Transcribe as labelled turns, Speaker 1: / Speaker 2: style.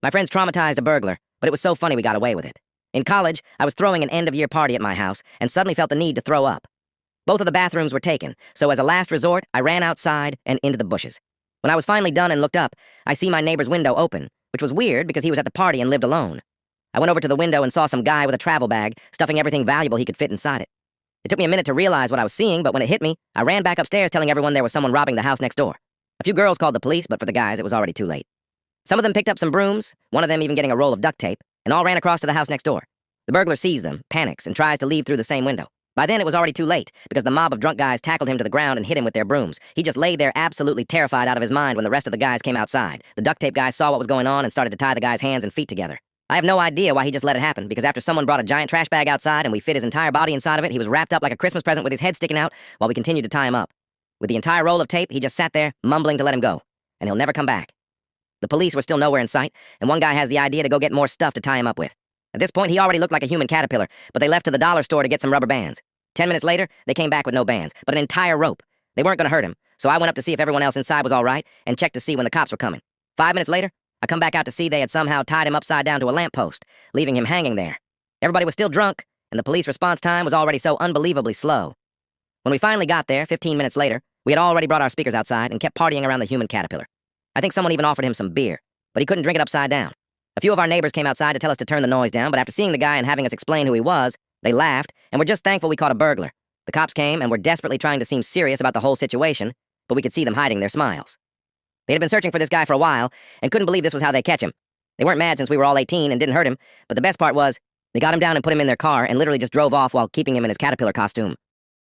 Speaker 1: My friends traumatized a burglar, but it was so funny we got away with it. In college, I was throwing an end-of-year party at my house and suddenly felt the need to throw up. Both of the bathrooms were taken, so as a last resort, I ran outside and into the bushes. When I was finally done and looked up, I see my neighbor's window open, which was weird because he was at the party and lived alone. I went over to the window and saw some guy with a travel bag, stuffing everything valuable he could fit inside it. It took me a minute to realize what I was seeing, but when it hit me, I ran back upstairs telling everyone there was someone robbing the house next door. A few girls called the police, but for the guys, it was already too late. Some of them picked up some brooms, one of them even getting a roll of duct tape, and all ran across to the house next door. The burglar sees them, panics, and tries to leave through the same window. By then, it was already too late, because the mob of drunk guys tackled him to the ground and hit him with their brooms. He just laid there absolutely terrified out of his mind when the rest of the guys came outside. The duct tape guys saw what was going on and started to tie the guy's hands and feet together. I have no idea why he just let it happen, because after someone brought a giant trash bag outside and we fit his entire body inside of it, he was wrapped up like a Christmas present with his head sticking out while we continued to tie him up. With the entire roll of tape, he just sat there, mumbling to let him go, and he'll never come back. The police were still nowhere in sight, and one guy has the idea to go get more stuff to tie him up with. At this point, he already looked like a human caterpillar, but they left to the dollar store to get some rubber bands. 10 minutes later, they came back with no bands, but an entire rope. They weren't going to hurt him, so I went up to see if everyone else inside was all right and checked to see when the cops were coming. 5 minutes later, I come back out to see they had somehow tied him upside down to a lamppost, leaving him hanging there. Everybody was still drunk, and the police response time was already so unbelievably slow. When we finally got there, 15 minutes later, we had already brought our speakers outside and kept partying around the human caterpillar. I think someone even offered him some beer, but he couldn't drink it upside down. A few of our neighbors came outside to tell us to turn the noise down, but after seeing the guy and having us explain who he was, they laughed and were just thankful we caught a burglar. The cops came and were desperately trying to seem serious about the whole situation, but we could see them hiding their smiles. They had been searching for this guy for a while and couldn't believe this was how they catch him. They weren't mad since we were all 18 and didn't hurt him, but the best part was they got him down and put him in their car and literally just drove off while keeping him in his caterpillar costume.